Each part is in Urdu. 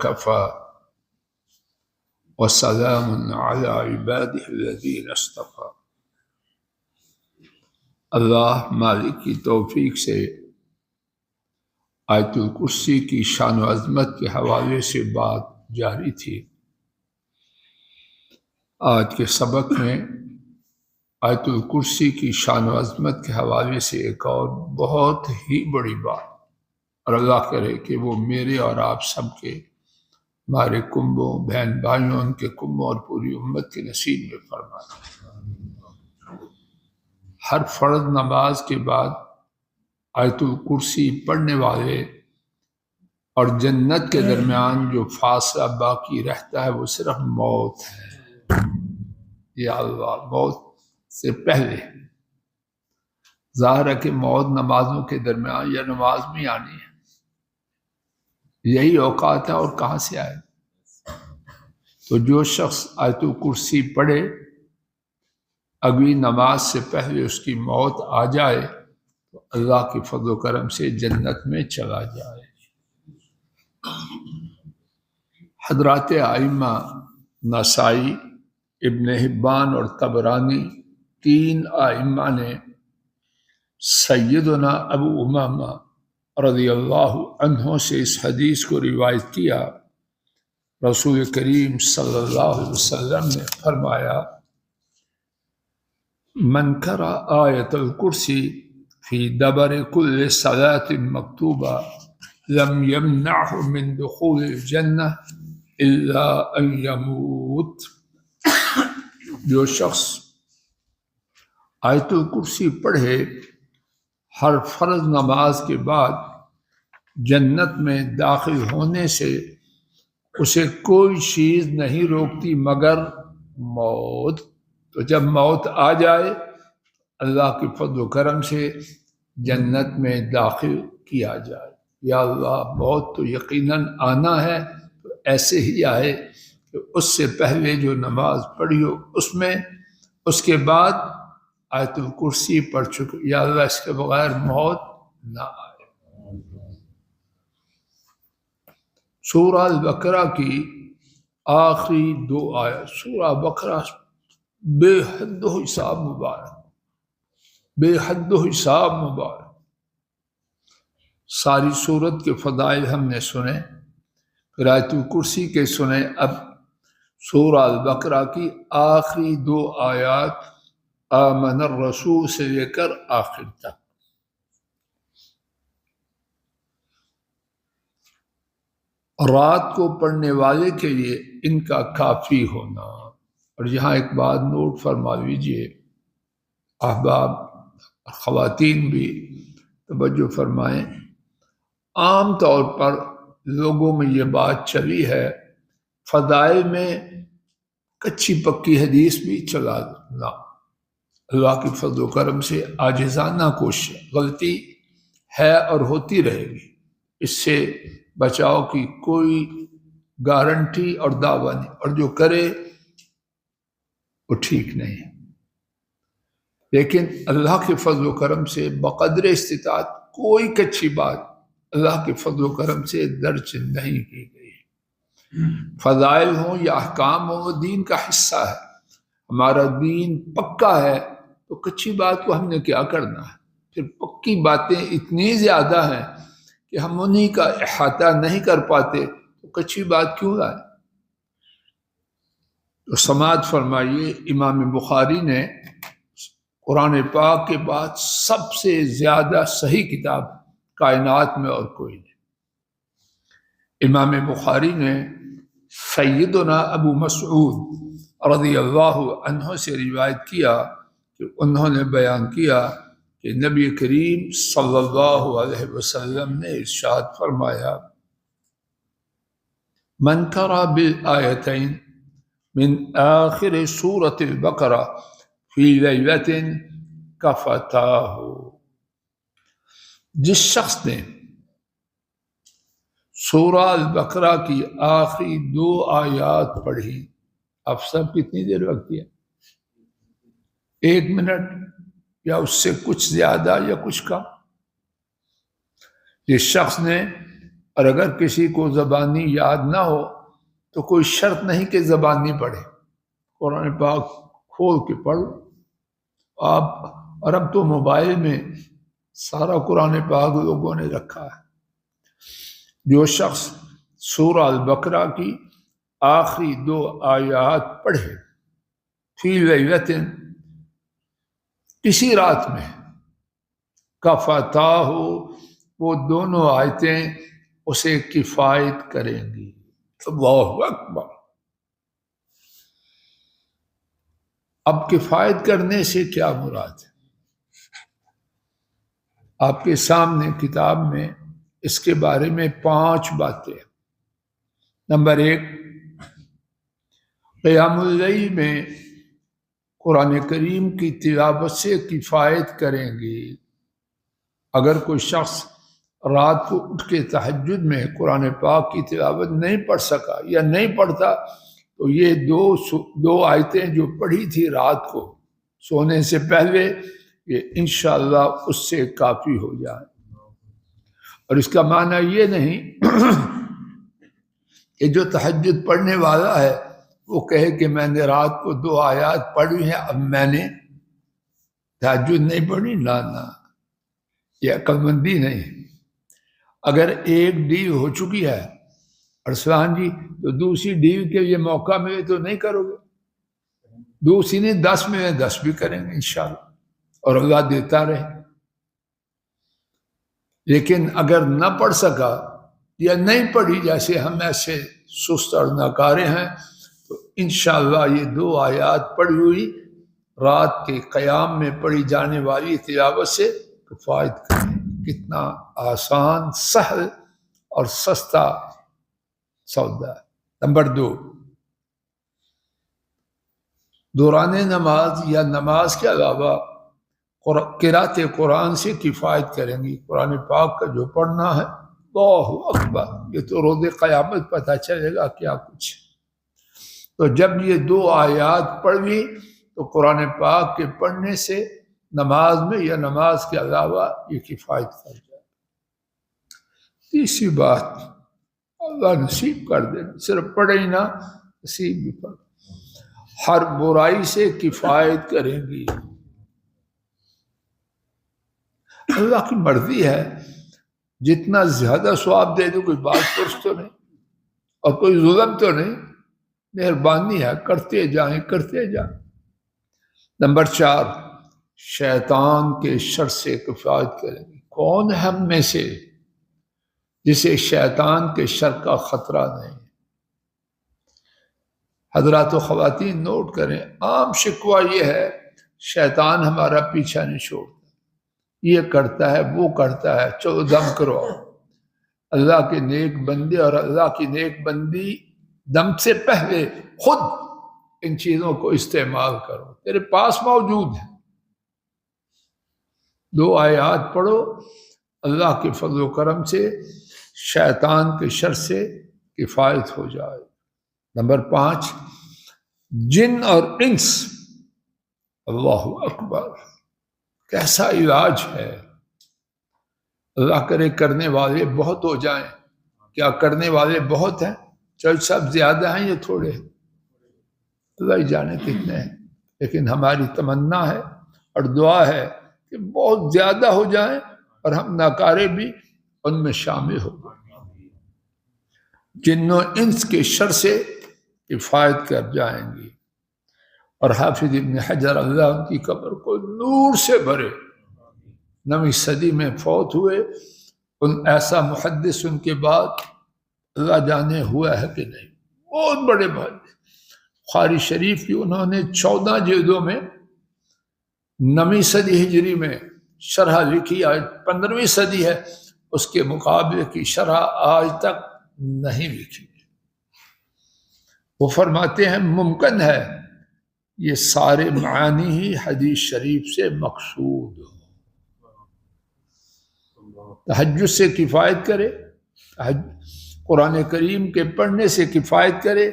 وكفى وسلام على عباده الذين اصطفى۔ اللہ مالک کی توفیق سے آیت الکرسی کی شان و عظمت کے حوالے سے بات جاری تھی۔ آج کے سبق میں آیت الکرسی کی شان و عظمت کے حوالے سے ایک اور بہت ہی بڑی بات، اور اللہ کرے کہ وہ میرے اور آپ سب کے، ہمارے کنبوں، بہن بھائیوں، ان کے کنبوں اور پوری امت کے نصیب میں فرمائے۔ ہر فرض نماز کے بعد آیت الکرسی پڑھنے والے اور جنت کے درمیان جو فاصلہ باقی رہتا ہے وہ صرف موت ہے۔ یا اللہ، موت سے پہلے ظاہر ہے کہ موت نمازوں کے درمیان یا نماز میں آنی ہے، یہی اوقات ہے، اور کہاں سے آئے؟ تو جو شخص آیت الکرسی پڑھے، اگلی نماز سے پہلے اس کی موت آ جائے تو اللہ کے فضل و کرم سے جنت میں چلا جائے۔ حضرات ائمہ نسائی، ابن حبان اور طبرانی، تین ائمہ نے سیدنا ابو امامہ رضی اللہ عنہ سے اس حدیث کو روایت کیا۔ رسول کریم صلی اللہ علیہ وسلم نے فرمایا، من قرأ آیت الکرسی فی دبر کل صلاة مکتوبہ لم یمنعہ من دخول الجنہ الا ان یموت۔ جو شخص آیت الکرسی پڑھے ہر فرض نماز کے بعد، جنت میں داخل ہونے سے اسے کوئی چیز نہیں روکتی مگر موت۔ تو جب موت آ جائے اللہ کے فضل و کرم سے جنت میں داخل کیا جائے۔ یا اللہ، موت تو یقیناً آنا ہے، تو ایسے ہی آئے کہ اس سے پہلے جو نماز پڑھی ہو اس میں، اس کے بعد آیت الکرسی پڑھ چکے، یا اللہ اس کے بغیر موت نہ آئے۔ سورہ البقرہ کی آخری دو آیات، سورہ بقرہ بے حد و حساب مبارک، بے حد و حساب مبارک۔ ساری سورت کے فضائل ہم نے سنے، پھر آیت الکرسی کے سنے، اب سورہ البقرہ کی آخری دو آیات آمن الرسول سے لے کر آخر تک۔ رات کو پڑھنے والے کے لیے ان کا کافی ہونا۔ اور یہاں ایک بات نوٹ فرما لیجیے، احباب خواتین بھی توجہ فرمائیں، عام طور پر لوگوں میں یہ بات چلی ہے، فضائل میں کچی پکی حدیث بھی چلا لا۔ اللہ کی فضل و کرم سے عاجزانہ کوشش، غلطی ہے اور ہوتی رہے گی، اس سے بچاؤ کی کوئی گارنٹی اور دعویٰ نہیں، اور جو کرے وہ ٹھیک نہیں ہے۔ لیکن اللہ کے فضل و کرم سے بقدر استطاعت کوئی کچھی بات اللہ کے فضل و کرم سے درج نہیں کی گئی۔ فضائل ہوں یا احکام ہوں، وہ دین کا حصہ ہے، ہمارا دین پکا ہے، تو کچھی بات کو ہم نے کیا کرنا ہے؟ پھر پکی باتیں اتنی زیادہ ہیں کہ ہم انہی کا احاطہ نہیں کر پاتے، تو کچھی بات کیوں لائیں؟ تو سماعت فرمائیے، امام بخاری نے قرآن پاک کے بعد سب سے زیادہ صحیح کتاب کائنات میں اور کوئی نہیں۔ امام بخاری نے سیدنا ابو مسعود رضی اللہ عنہ سے روایت کیا کہ انہوں نے بیان کیا کہ نبی کریم صلی اللہ علیہ وسلم نے ارشاد فرمایا، من قرأ بالآیتین من آخر سورة البقرہ فی لیلۃ کفتاہ۔ جس شخص نے سورہ البقرہ کی آخری دو آیات پڑھی، اب سب کتنی دیر لگتی ہے؟ 1 منٹ یا اس سے کچھ زیادہ یا کچھ کم۔ جس شخص نے اور اگر کسی کو زبانی یاد نہ ہو تو کوئی شرط نہیں کہ زبانی پڑھے، قرآن پاک کھول کے پڑھ لو آپ۔ اور اب تو موبائل میں سارا قرآن پاک لوگوں نے رکھا ہے۔ جو شخص سورہ البقرہ کی آخری 2 آیات پڑھے فی لیلۃ، کسی رات میں، کفتاہ، وہ دونوں آیتیں اسے کفایت کریں گی۔ اللہ اکبر۔ اب کفایت کرنے سے کیا مراد ہے؟ آپ کے سامنے کتاب میں اس کے بارے میں 5 باتیں۔ نمبر 1، قیام اللیل میں قرآن کریم کی تلاوت سے کفایت کریں گی۔ اگر کوئی شخص رات کو اٹھ کے تہجد میں قرآن پاک کی تلاوت نہیں پڑھ سکا یا نہیں پڑھتا تو یہ 2 آیتیں جو پڑھی تھی رات کو سونے سے پہلے، یہ انشاءاللہ اس سے کافی ہو جائے۔ اور اس کا معنی یہ نہیں کہ جو تہجد پڑھنے والا ہے وہ کہے کہ میں نے رات کو 2 آیات پڑھی ہیں، اب میں نے تہجد نہیں پڑھی۔ نہ، یہ عقل مندی نہیں۔ اگر ایک ڈیل ہو چکی ہے ارسلان جی تو دوسری ڈیل کے لیے موقع ملے تو نہیں کرو گے؟ دوسری نہیں، 10 میں 10 بھی کریں گے انشاءاللہ، اور اللہ دیتا رہے۔ لیکن اگر نہ پڑھ سکا یا نہیں پڑھی، جیسے ہم ایسے سست اور ناکارے ہیں، تو انشاءاللہ یہ 2 آیات پڑھی ہوئی رات کے قیام میں پڑھی جانے والی تلاوت سے کفایت کریں۔ کتنا آسان، سہل اور سستا سودا ہے۔ نمبر 2، دوران نماز یا نماز کے علاوہ قرأت قرآن سے کفایت کریں گی۔ قرآن پاک کا جو پڑھنا ہے، اللہ اکبر، یہ تو روز قیامت پتہ چلے گا کیا کچھ۔ تو جب یہ 2 آیات پڑھ لی تو قرآن پاک کے پڑھنے سے نماز میں یا نماز کے علاوہ یہ کفایت کر جائے۔ تیسری بات، اللہ نصیب کر دے، صرف پڑھے ہی نہ، نصیب بھی پڑھ، ہر برائی سے کفایت کریں گی۔ اللہ کی مرضی ہے، جتنا زیادہ ثواب دے دو، کوئی بات پرس تو نہیں اور کوئی ظلم تو نہیں، مہربانی ہے، کرتے جائیں کرتے جائیں۔ نمبر 4، شیطان کے شر سے کفایت کریں گے۔ کون ہے ہم میں سے جسے شیطان کے شر کا خطرہ نہیں؟ حضرات و خواتین نوٹ کریں، عام شکوہ یہ ہے شیطان ہمارا پیچھا نہیں چھوڑتا، یہ کرتا ہے وہ کرتا ہے، چلو دم کرو۔ اللہ کے نیک بندے اور اللہ کی نیک بندی دم سے پہلے خود ان چیزوں کو استعمال کرو، تیرے پاس موجود ہے۔ 2 آیات پڑھو، اللہ کے فضل و کرم سے شیطان کے شر سے کفایت ہو جائے۔ نمبر 5، جن اور انس، اللہ اکبر، کیسا علاج ہے۔ اللہ کرے کرنے والے بہت ہو جائیں۔ کیا کرنے والے بہت ہیں؟ چاہے سب زیادہ ہیں یا تھوڑے ہیں، اللہ ہی جانے کتنے ہیں، لیکن ہماری تمنا ہے اور دعا ہے کہ بہت زیادہ ہو جائیں اور ہم ناکارے بھی ان میں شامل ہو گئے۔ جن و انس کے شر سے کفایت کر جائیں گی۔ اور حافظ ابن حجر اللہ ان کی قبر کو نور سے بھرے، 9ویں صدی میں فوت ہوئے، ان ایسا محدث ان کے بعد اللہ جانے ہوا ہے کہ نہیں، بہت بڑے محدث۔ بخاری شریف کی انہوں نے 14 جلدوں میں 9ویں صدی ہجری میں شرح لکھی، آج 15ویں صدی ہے، اس کے مقابلے کی شرح آج تک نہیں لکھی۔ وہ فرماتے ہیں ممکن ہے یہ سارے معانی ہی حدیث شریف سے مقصود ہو۔ تہجد سے کفایت کرے، قرآن کریم کے پڑھنے سے کفایت کرے،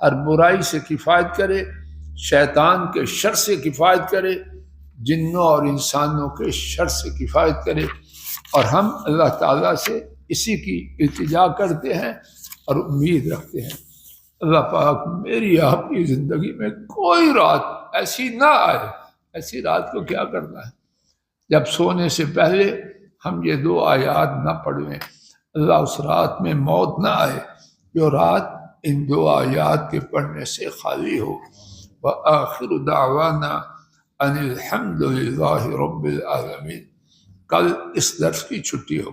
ہر برائی سے کفایت کرے، شیطان کے شر سے کفایت کرے، جنوں اور انسانوں کے شر سے کفایت کرے، اور ہم اللہ تعالیٰ سے اسی کی التجا کرتے ہیں اور امید رکھتے ہیں اللہ پاک میری آپ کی زندگی میں کوئی رات ایسی نہ آئے. ایسی رات کو کیا کرنا ہے؟ جب سونے سے پہلے ہم یہ 2 آیات نہ پڑھیں، اللہ اس رات میں موت نہ آئے جو رات ان 2 آیات کے پڑھنے سے خالی ہو. وآخر دعوانا ان الحمد للہ رب العالمین. کل اس درس کی چھٹی ہو.